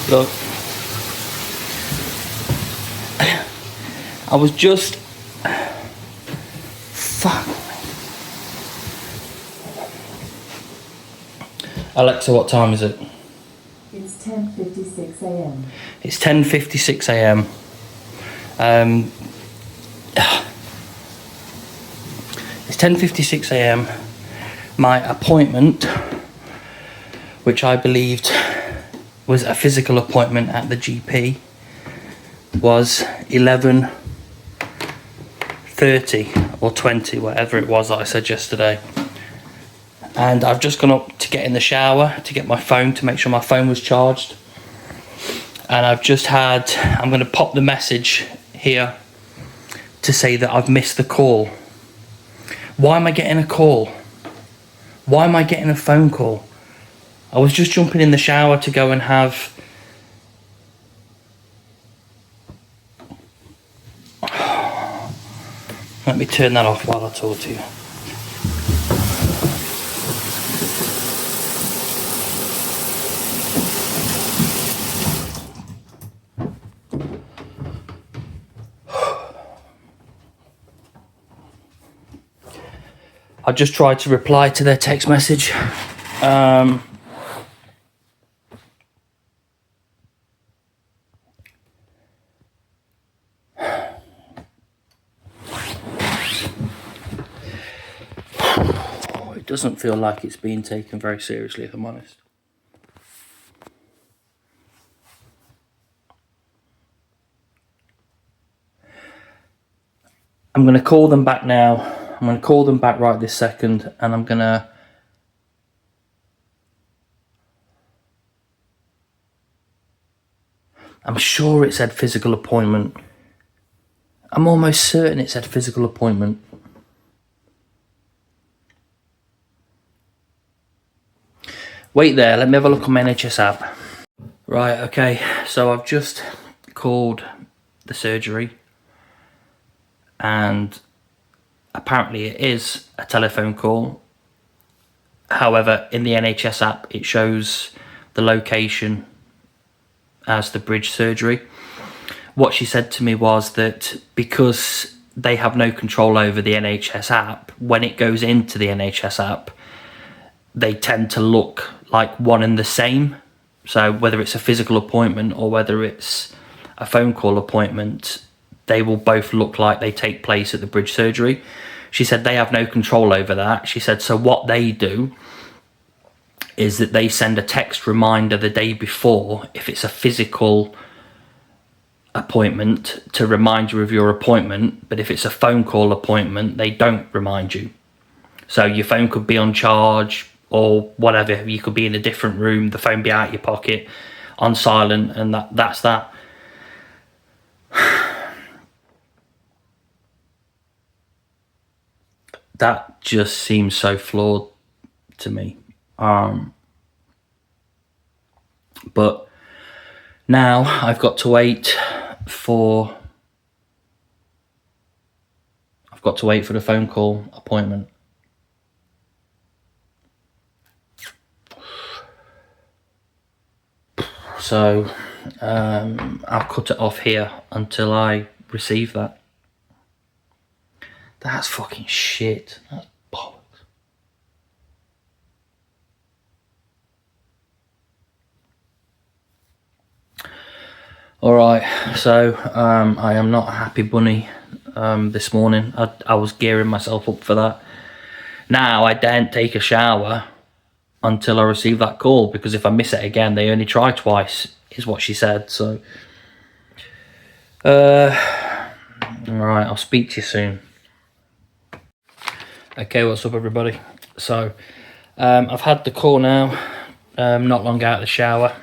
Look, I was just... Fuck. Alexa, what time is it? It's 10:56 a.m. It's 10:56 a.m. It's 10:56 a.m. My appointment, which I believed was a physical appointment at the GP, was 11:30 or 20, whatever it was that I said yesterday. And I've just gone up to get in the shower to get my phone, to make sure my phone was charged. And I'm going to pop the message here to say that I've missed the call. Why am I getting a call? Why am I getting a phone call? I was just jumping in the shower to go and have... Let me turn that off while I talk to you. I just tried to reply to their text message. It doesn't feel like it's being taken very seriously, if I'm honest. I'm going to call them back now. I'm going to call them back right this second, and I'm going to... I'm sure it said physical appointment. I'm almost certain it said physical appointment. Wait there, let me have a look on my NHS app. Right, okay, so I've just called the surgery, and apparently it is a telephone call. However, in the NHS app, it shows the location as the Bridge surgery. What she said to me was that because they have no control over the NHS app, when it goes into the NHS app, they tend to look like one and the same. So whether it's a physical appointment or whether it's a phone call appointment, they will both look like they take place at the Bridge surgery. She said they have no control over that. She said, so what they do is that they send a text reminder the day before, if it's a physical appointment, to remind you of your appointment. But if it's a phone call appointment, they don't remind you. So your phone could be on charge or whatever. You could be in a different room, the phone be out your pocket, on silent, and that's that. That just seems so flawed to me. But now I've got to wait for the phone call appointment. So I'll cut it off here until I receive that. That's fucking shit. That's bollocks. Alright, so I am not a happy bunny this morning. I was gearing myself up for that. Now I daren't take a shower until I receive that call, because if I miss it again, they only try twice, is what she said. So alright, I'll speak to you soon. Okay, what's up everybody? So I've had the call now, not long out of the shower.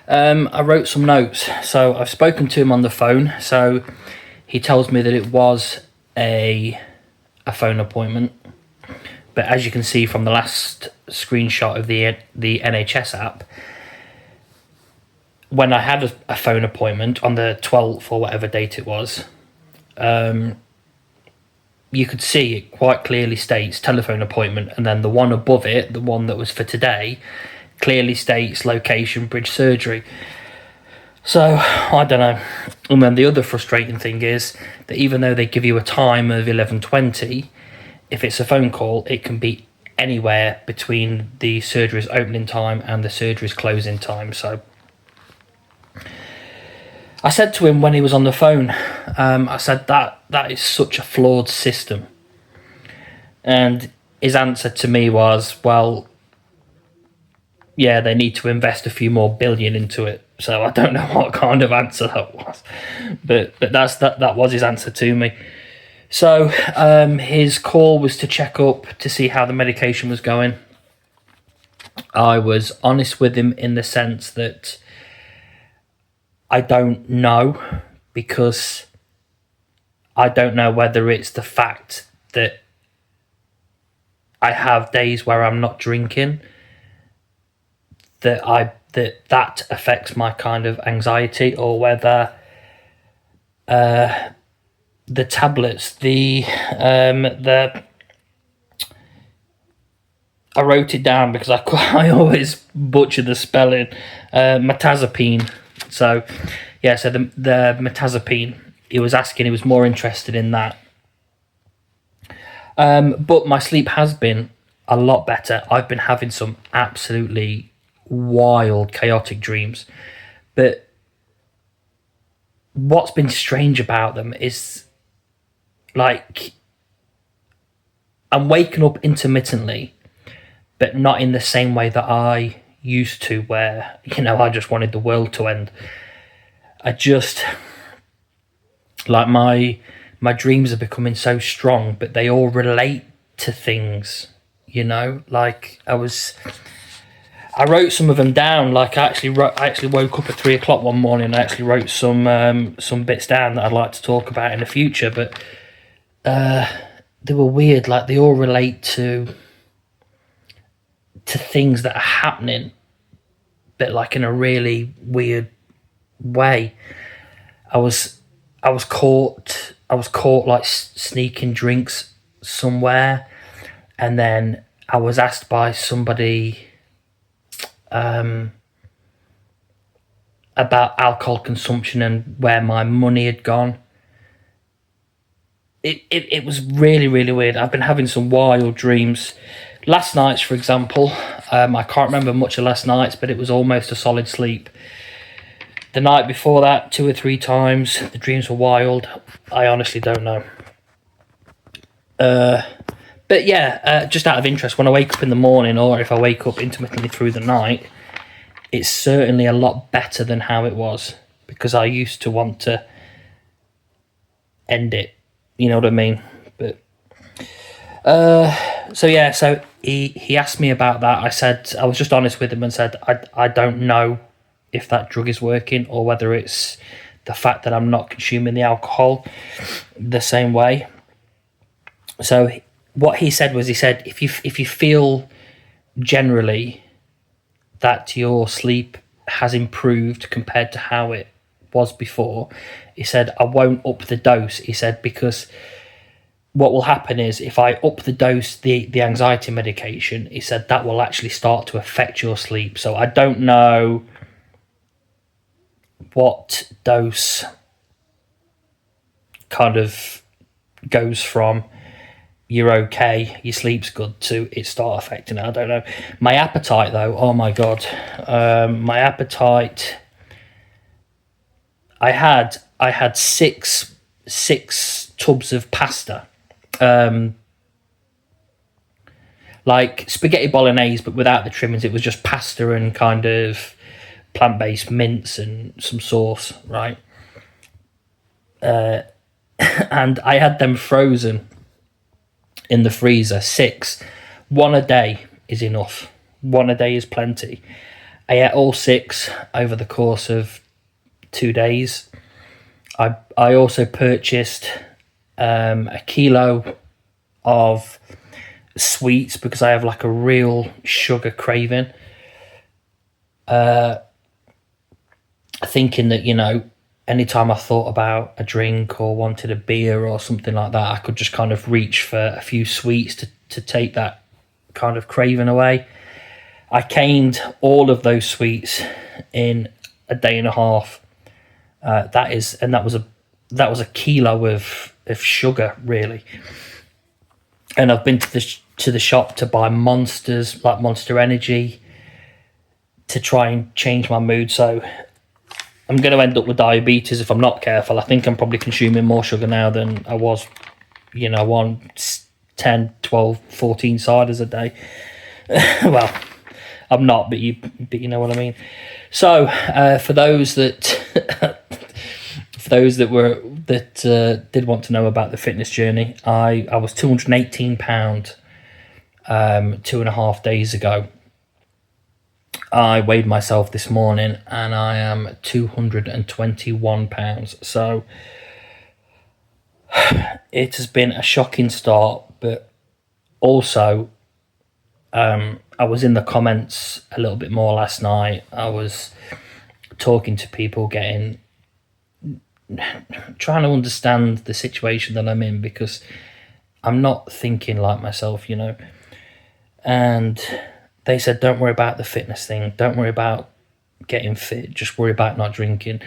I wrote some notes, so I've spoken to him on the phone. So he tells me that it was a phone appointment, but as you can see from the last screenshot of the NHS app, when I had a phone appointment on the 12th or whatever date it was, you could see it quite clearly states telephone appointment, and then the one above it, the one that was for today, clearly states location bridge surgery. So I don't know. And then the other frustrating thing is that even though they give you a time of 11:20, if it's a phone call, it can be anywhere between the surgery's opening time and the surgery's closing time. So I said to him when he was on the phone, I said that is such a flawed system. And his answer to me was, well, yeah, they need to invest a few more billion into it. So I don't know what kind of answer that was, but that was his answer to me. So his call was to check up to see how the medication was going. I was honest with him in the sense that I don't know, because I don't know whether it's the fact that I have days where I'm not drinking that affects my kind of anxiety, or whether the tablets, I wrote it down because I always butcher the spelling, mirtazapine. So yeah, so the mirtazapine, he was asking, he was more interested in that. But my sleep has been a lot better. I've been having some absolutely wild, chaotic dreams. But what's been strange about them is, like, I'm waking up intermittently, but not in the same way that I used to, where, I just wanted the world to end. I just, like, my dreams are becoming so strong, but they all relate to things, like I wrote some of them down. Like I actually woke up at 3:00 one morning and I actually wrote some bits down that I'd like to talk about in the future, but they were weird. Like, they all relate to things that are happening, but like in a really weird way. I was caught like sneaking drinks somewhere, and then I was asked by somebody about alcohol consumption and where my money had gone. It was really, really weird. I've been having some wild dreams. Last night's, for example, I can't remember much of last night's, but it was almost a solid sleep. The night before that, 2 or 3 times, the dreams were wild. I honestly don't know. But yeah, just out of interest, when I wake up in the morning, or if I wake up intermittently through the night, it's certainly a lot better than how it was, because I used to want to end it. You know what I mean? But so yeah, so he asked me about that. I said, I was just honest with him and said, I don't know if that drug is working, or whether it's the fact that I'm not consuming the alcohol the same way. So what he said was, he said, if you feel generally that your sleep has improved compared to how it was before, he said, I won't up the dose. He said, because what will happen is, if I up the dose, the anxiety medication, he said, that will actually start to affect your sleep. So I don't know what dose kind of goes from you're okay, your sleep's good, to it start affecting it. I don't know. My appetite, though, oh my god, my appetite. I had six tubs of pasta, like spaghetti bolognese, but without the trimmings. It was just pasta and kind of plant-based mince and some sauce, right? And I had them frozen in the freezer. 6. 1 a day is enough. 1 a day is plenty. I ate all 6 over the course of 2 days. I also purchased a kilo of sweets, because I have like a real sugar craving. Thinking that, anytime I thought about a drink or wanted a beer or something like that, I could just kind of reach for a few sweets to take that kind of craving away. I caned all of those sweets in a day and a half. That was a kilo of sugar, really. And I've been to the shop to buy Monsters, like Monster Energy, to try and change my mood. So I'm going to end up with diabetes if I'm not careful. I think I'm probably consuming more sugar now than I was, on 10, 12, 14 ciders a day. Well, I'm not, but you know what I mean. So for those that did want to know about the fitness journey, I was £218 2.5 days ago. I weighed myself this morning and I am £221. So it has been a shocking start, but also I was in the comments a little bit more last night. I was talking to people, trying to understand the situation that I'm in, because I'm not thinking like myself, and they said, don't worry about the fitness thing, don't worry about getting fit, just worry about not drinking.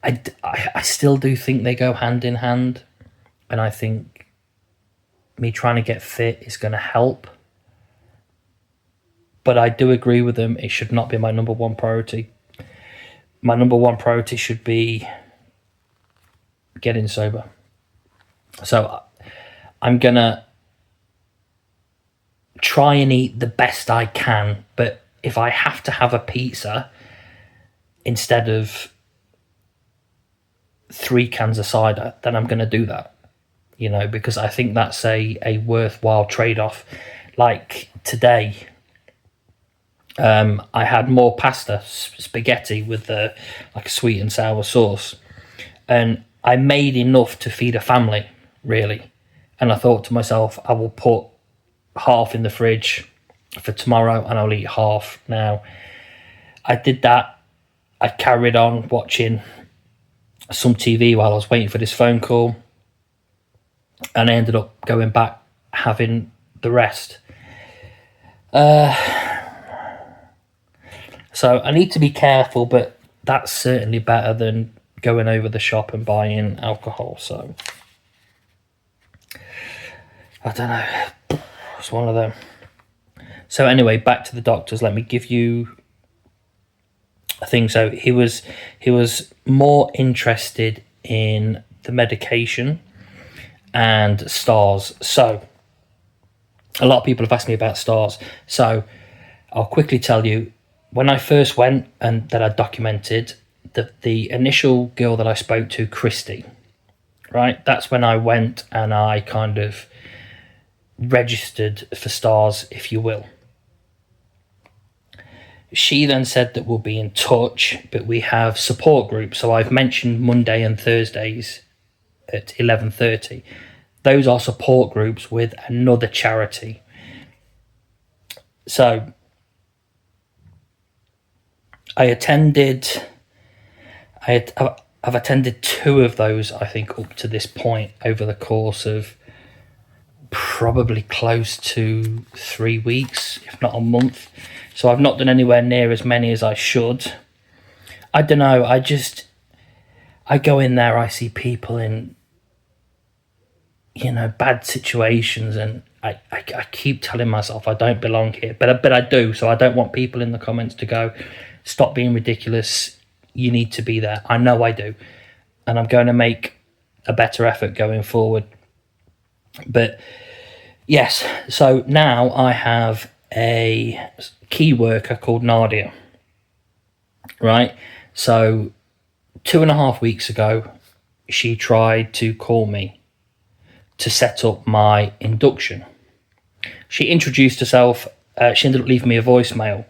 I still do think they go hand in hand, and I think me trying to get fit is going to help, but I do agree with them, it should not be my number one priority. My number one priority should be getting sober. So I'm gonna try and eat the best I can, but if I have to have a pizza instead of 3 cans of cider, then I'm gonna do that, because I think that's a worthwhile trade-off. Like today, I had more pasta, spaghetti with like a sweet and sour sauce, and I made enough to feed a family, really. And I thought to myself, I will put half in the fridge for tomorrow and I'll eat half now. I did that. I carried on watching some TV while I was waiting for this phone call, and I ended up going back having the rest. So I need to be careful, but that's certainly better than going over the shop and buying alcohol. So I don't know, it's one of them. So anyway, back to the doctors. Let me give you a thing. So he was more interested in the medication and stars. So a lot of people have asked me about stars, so I'll quickly tell you. When I first went, and that I documented, the initial girl that I spoke to, Christy, right? That's when I went and I kind of registered for stars, if you will. She then said that we'll be in touch, but we have support groups. So I've mentioned Monday and Thursdays at 11:30. Those are support groups with another charity. So I've attended 2 of those, I think, up to this point, over the course of probably close to 3 weeks, if not a month. So I've not done anywhere near as many as I should. I don't know, I go in there, I see people in, bad situations, and I keep telling myself I don't belong here, but I do. So I don't want people in the comments to go, stop being ridiculous, you need to be there. I know I do, and I'm going to make a better effort going forward. But yes, so now I have a key worker called Nadia, right? So 2.5 weeks ago, she tried to call me to set up my induction. She introduced herself. She ended up leaving me a voicemail.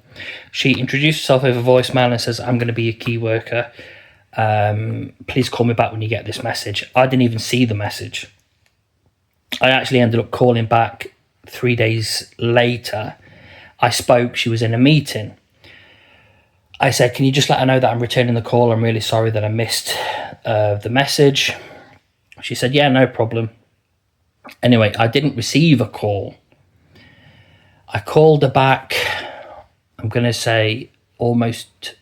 She introduced herself over voicemail and says, I'm going to be a key worker. Please call me back when you get this message. I didn't even see the message. I actually ended up calling back 3 days later. I spoke. She was in a meeting. I said, can you just let her know that I'm returning the call? I'm really sorry that I missed the message. She said, yeah, no problem. Anyway, I didn't receive a call. I called her back I'm going to say almost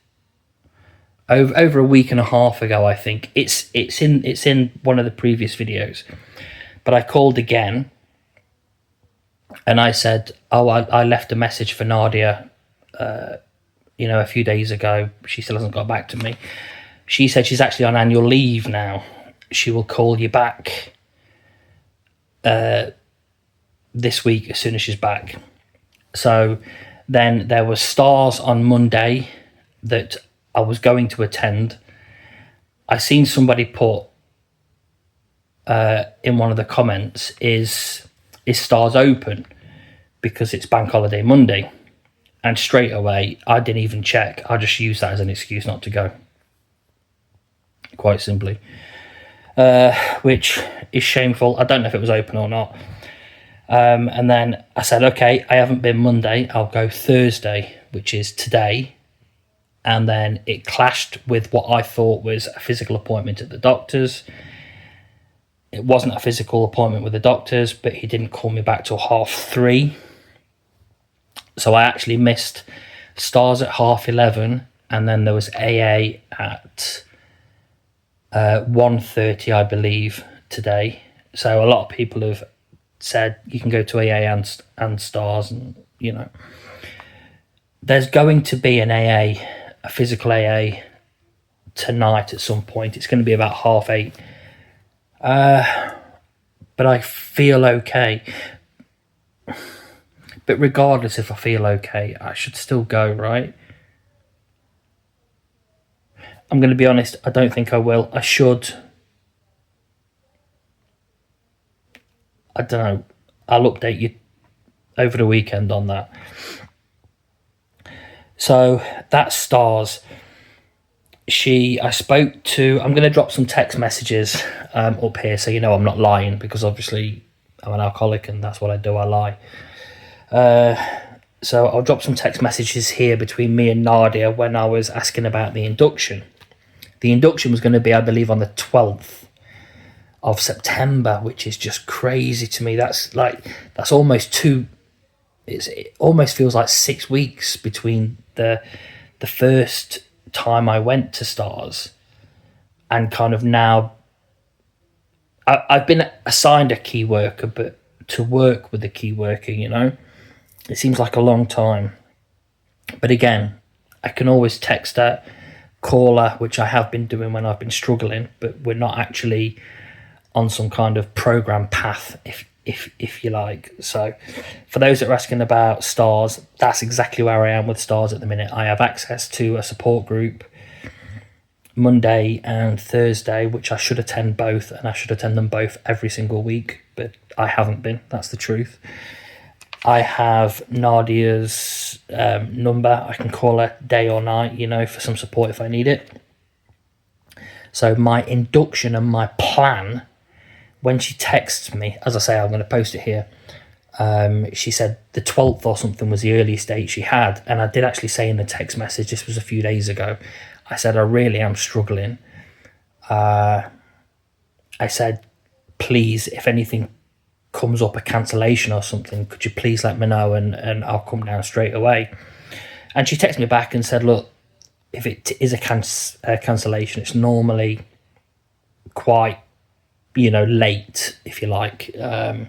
over a week and a half ago, I think. It's in one of the previous videos. But I called again and I said, oh, I left a message for Nadia, a few days ago. She still hasn't got back to me. She said she's actually on annual leave now. She will call you back this week as soon as she's back. So then there was Stars on Monday that I was going to attend. I seen somebody put in one of the comments, is Stars open? Because it's Bank Holiday Monday. And straight away, I didn't even check. I just used that as an excuse not to go. Quite simply. Which is shameful. I don't know if it was open or not. And then I said, okay, I haven't been Monday. I'll go Thursday, which is today. And then it clashed with what I thought was a physical appointment at the doctor's. It wasn't a physical appointment with the doctor's, but he didn't call me back till 3:30. So I actually missed Stars at 11:30, and then there was AA at 1:30, I believe, today. So a lot of people have said you can go to AA and Stars, and there's going to be an AA, a physical AA tonight at some point. It's going to be about 8:30. But I feel okay. But regardless if I feel okay, I should still go, right? I'm going to be honest, I don't think I will. I should. I don't know. I'll update you over the weekend on that. So that's Stars. I spoke to, I'm going to drop some text messages up here so I'm not lying, because obviously I'm an alcoholic and that's what I do, I lie. So I'll drop some text messages here between me and Nadia when I was asking about the induction. The induction was going to be, I believe, on the 12th of September, which is just crazy to me. That's almost it almost feels like 6 weeks between the first time I went to Stars and kind of now I've been assigned a key worker, but to work with a key worker, it seems like a long time. But again, I can always text her, call her, which I have been doing when I've been struggling, but we're not actually on some kind of program path, if you like. So for those that are asking about Stars, that's exactly where I am with Stars at the minute. I have access to a support group Monday and Thursday, which I should attend both, and I should attend them both every single week, but I haven't been. That's the truth. I have Nadia's number. I can call her day or night, for some support if I need it. So my induction and my plan, when she texts me, as I say, I'm going to post it here. She said the 12th or something was the earliest date she had. And I did actually say in the text message, this was a few days ago, I said, I really am struggling. I said, please, if anything comes up, a cancellation or something, could you please let me know and I'll come down straight away. And she texted me back and said, look, if it is a cancellation, it's normally quite, late, if you like. I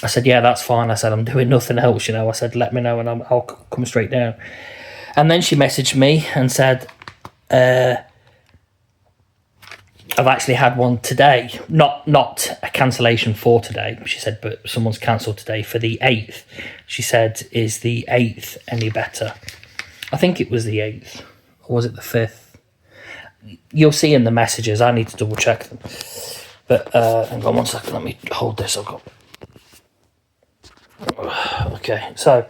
said, yeah, that's fine. I said, I'm doing nothing else, I said, let me know and I'll come straight down. And then she messaged me and said, I've actually had one today, not a cancellation for today. She said, but someone's cancelled today for the 8th. She said, is the 8th any better? I think it was the 8th, or was it the 5th? You'll see in the messages. I need to double check them. But hang on 1 second. Let me hold this. I've got. Okay, so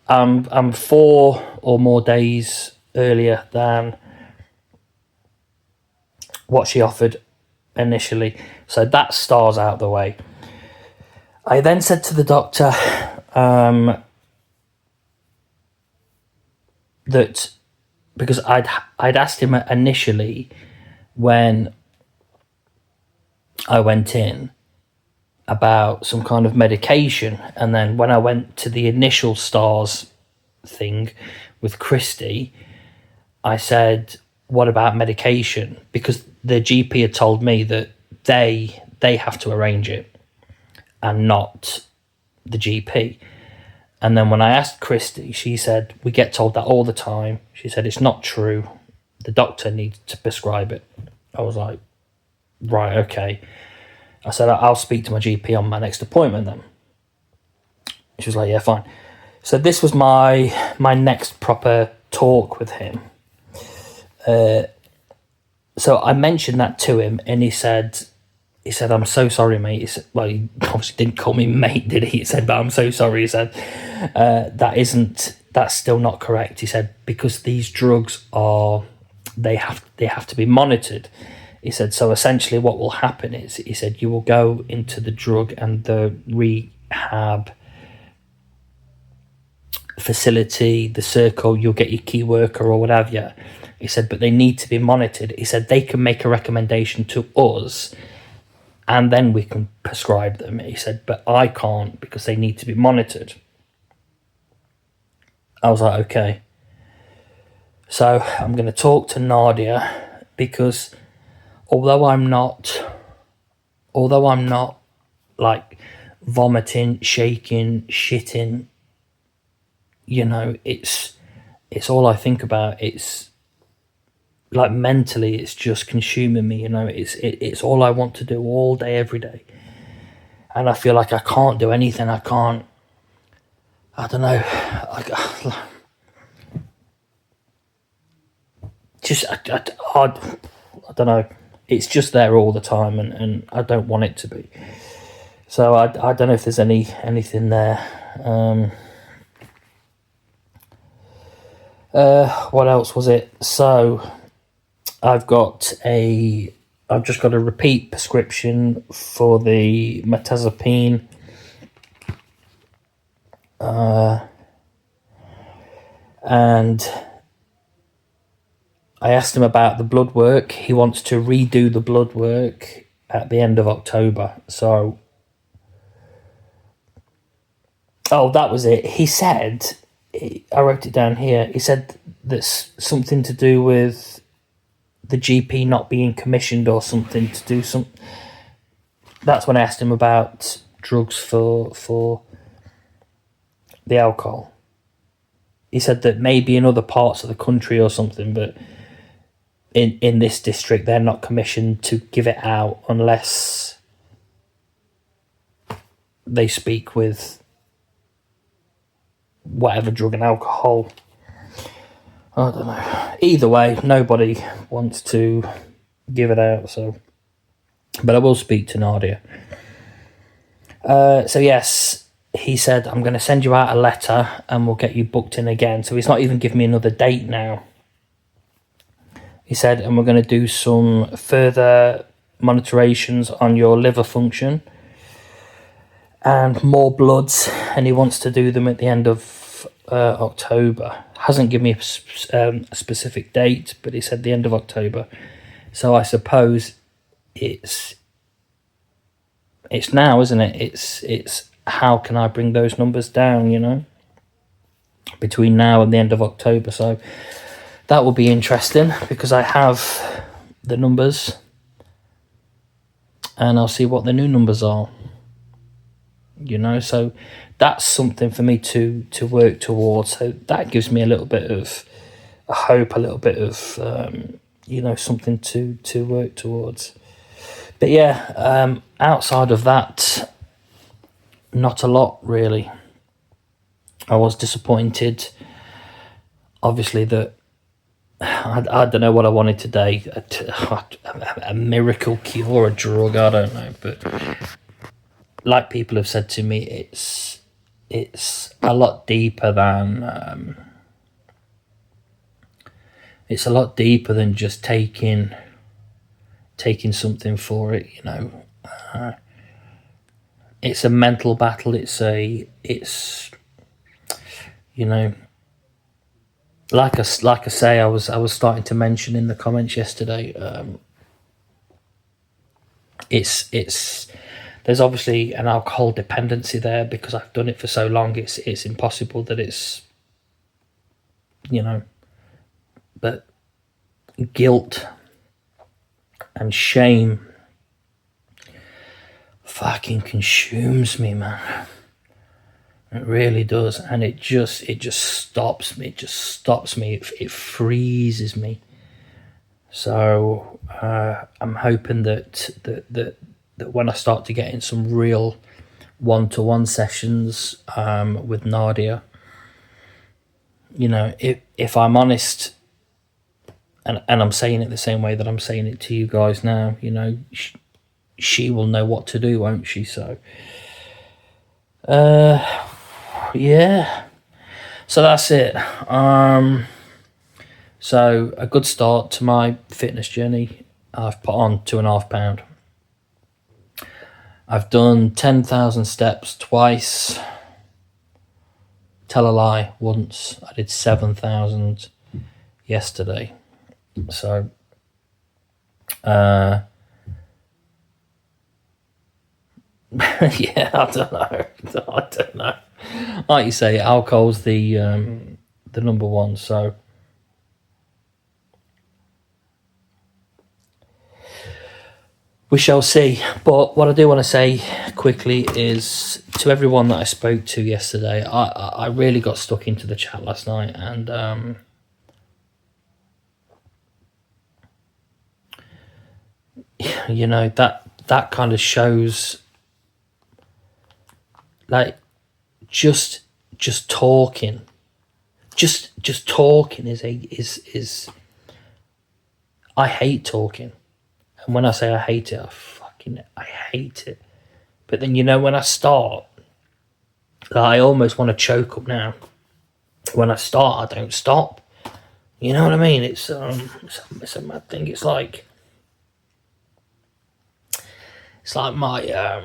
I'm 4 or more days earlier than what she offered initially. So that Stars out the way. I then said to the doctor that because I'd asked him initially when I went in about some kind of medication, and then when I went to the initial Stars thing with Christy, I said, what about medication? Because the GP had told me that they have to arrange it and not the GP. And then when I asked Christy, she said, we get told that all the time. She said, it's not true. The doctor needs to prescribe it. I was like, right, okay. I said, I'll speak to my GP on my next appointment then. She was like, yeah, fine. So this was my next proper talk with him. So I mentioned that to him, and he said, I'm so sorry, mate. He said, well, he obviously didn't call me mate, did he? He said, but I'm so sorry. He said, that's still not correct. He said, because these drugs they have to be monitored. He said, so essentially what will happen is, he said, you will go into the drug and the rehab facility, the circle, you'll get your key worker or whatever. He said, but they need to be monitored. He said, they can make a recommendation to us and then we can prescribe them. He said, but I can't because they need to be monitored. I was like, okay. So I'm going to talk to Nadia, because although I'm not like vomiting, shaking, shitting, you know, it's all I think about. It's like mentally, it's just consuming me, you know. It's all I want to do all day, every day. And I feel like I can't do anything. I don't know. I don't know. It's just there all the time, and I don't want it to be. So I don't know if there's anything there. What else was it? So I've just got a repeat prescription for the mirtazapine. And I asked him about the blood work. He wants to redo the blood work at the end of October. So, that was it. He said, I wrote it down here. He said that's something to do with the GP not being commissioned or something to do some. That's when I asked him about drugs for the alcohol. He said that maybe in other parts of the country or something, but in this district they're not commissioned to give it out unless they speak with whatever drug and alcohol. I don't know. Either way, nobody wants to give it out, so. But I will speak to Nadia. So yes, he said, I'm going to send you out a letter and we'll get you booked in again. So he's not even giving me another date now. He said, and we're going to do some further monitorations on your liver function and more bloods, and he wants to do them at the end of October. Hasn't given me a specific date, but he said the end of October. So I suppose it's now, isn't it? It's how can I bring those numbers down, you know, between now and the end of October. So that will be interesting, because I have the numbers and I'll see what the new numbers are, you know. So that's something for me to work towards. So that gives me a little bit of hope, a little bit of you know, something to work towards. But yeah, outside of that, not a lot really. I was disappointed, obviously, that I don't know what I wanted today. A miracle cure, a drug, I don't know. But like people have said to me, it's a lot deeper than it's a lot deeper than just taking something for it, you know. It's a mental battle. It's you know, like I say, I was starting to mention in the comments yesterday. There's obviously an alcohol dependency there, because I've done it for so long. It's impossible that it's you know, but guilt and shame fucking consumes me, man. It really does, and it just stops me. It just stops me. It freezes me. So I'm hoping that when I start to get in some real one-to-one sessions with Nadia, you know, if I'm honest, and I'm saying it the same way that I'm saying it to you guys now, you know, she will know what to do, won't she? So, yeah. So that's it. So a good start to my fitness journey. I've put on 2.5 pound. I've done 10,000 steps twice. Tell a lie, once. I did 7,000 yesterday. So, yeah, I don't know. Like you say, alcohol's the number one. So, we shall see. But what I do want to say quickly is to everyone that I spoke to yesterday, I really got stuck into the chat last night, and you know, that kind of shows, like, just talking, just talking is I hate talking. And when I say I hate it, I hate it. But then, you know, when I start, I almost want to choke up now. When I start, I don't stop. You know what I mean? It's a mad thing. It's like my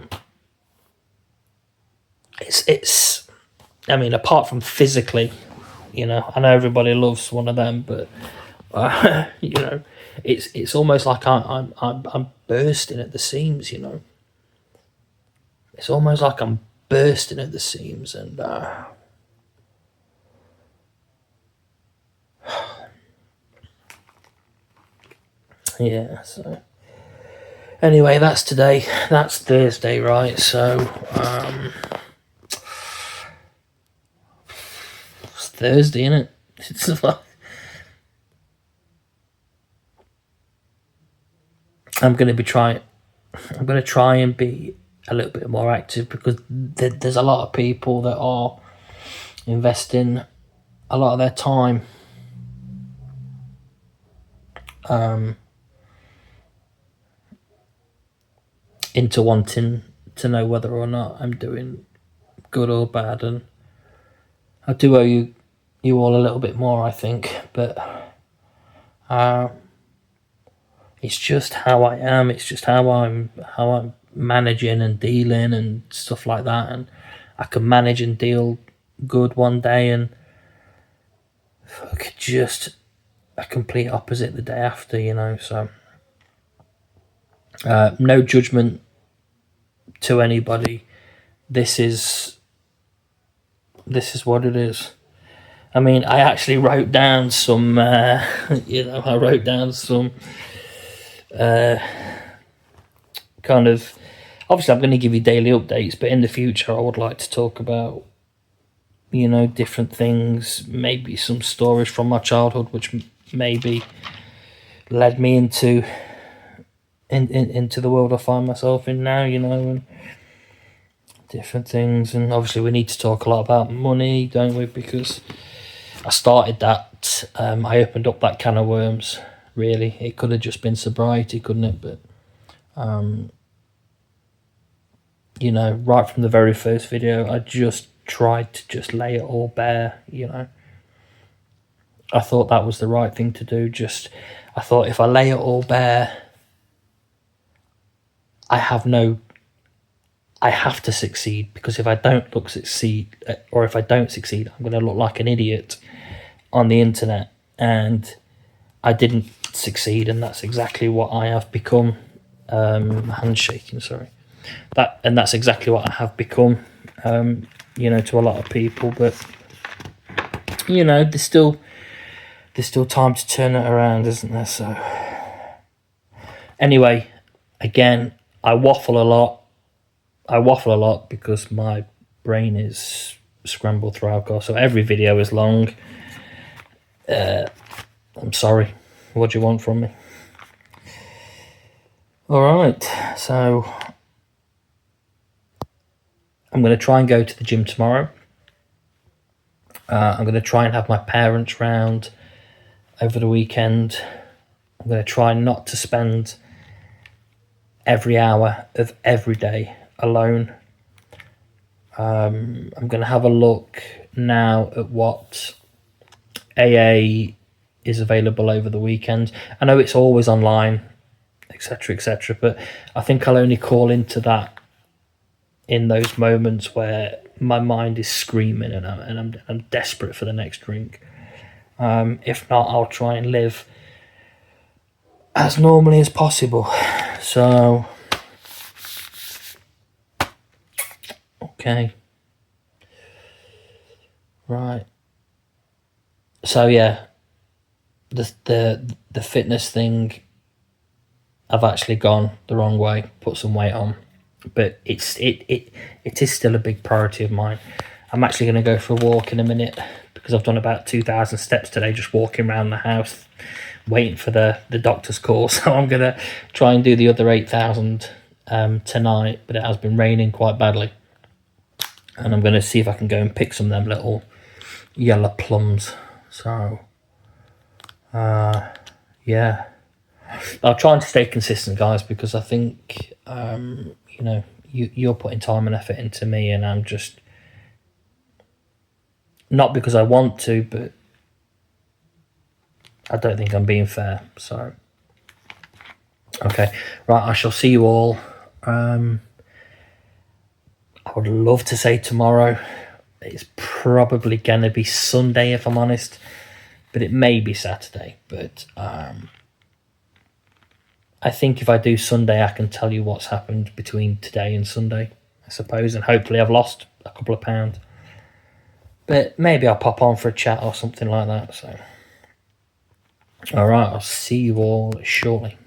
it's. I mean, apart from physically, you know, I know everybody loves one of them, but you know, it's almost like I'm bursting at the seams. You know, it's almost like I'm bursting at the seams, and yeah. So anyway, that's today. That's Thursday, right? So it's Thursday, isn't it? It's like, I'm going to try and be a little bit more active, because there's a lot of people that are investing a lot of their time into wanting to know whether or not I'm doing good or bad, and I do owe you all a little bit more, I think, but it's just how I am. It's just how I'm managing and dealing and stuff like that, and I can manage and deal good one day and just a complete opposite the day after, you know. So no judgment to anybody. This is what it is. I mean, I actually wrote down some you know, I wrote down some kind of, obviously I'm going to give you daily updates, but in the future I would like to talk about, you know, different things, maybe some stories from my childhood which maybe led me into the world I find myself in now, you know, and different things. And obviously we need to talk a lot about money, don't we, because I started that, I opened up that can of worms, really. It could have just been sobriety, couldn't it? But you know, right from the very first video, I just tried to just lay it all bare, you know. I thought that was the right thing to do. I thought if I lay it all bare, I have to succeed, because if I don't succeed, or if I don't succeed, I'm going to look like an idiot on the internet. And I didn't succeed, and that's exactly what I have become. Handshaking, sorry. That's exactly what I have become, you know, to a lot of people. But you know, there's still there's still time to turn it around, isn't there? So anyway, again, I waffle a lot because my brain is scrambled through alcohol. So every video is long. I'm sorry. What do you want from me? All right. So I'm going to try and go to the gym tomorrow. I'm going to try and have my parents round over the weekend. I'm going to try not to spend every hour of every day alone. I'm going to have a look now at what AA is available over the weekend. I know it's always online, etc., but I think I'll only call into that in those moments where my mind is screaming and I'm desperate for the next drink. If not, I'll try and live as normally as possible. So, okay, right. So yeah, the fitness thing, I've actually gone the wrong way, put some weight on, but it is still a big priority of mine. I'm actually going to go for a walk in a minute because I've done about 2,000 steps today just walking around the house waiting for the doctor's call. So I'm going to try and do the other 8,000 tonight, but it has been raining quite badly. And I'm going to see if I can go and pick some of them little yellow plums. So, yeah. I'll try and stay consistent, guys, because I think, you're putting time and effort into me, and I'm just, not because I want to, but I don't think I'm being fair. So, okay, right, I shall see you all. I would love to say tomorrow. It's probably going to be Sunday, if I'm honest, but it may be Saturday. But I think if I do Sunday, I can tell you what's happened between today and Sunday, I suppose, and hopefully I've lost a couple of pounds. But maybe I'll pop on for a chat or something like that. So, all right, I'll see you all shortly.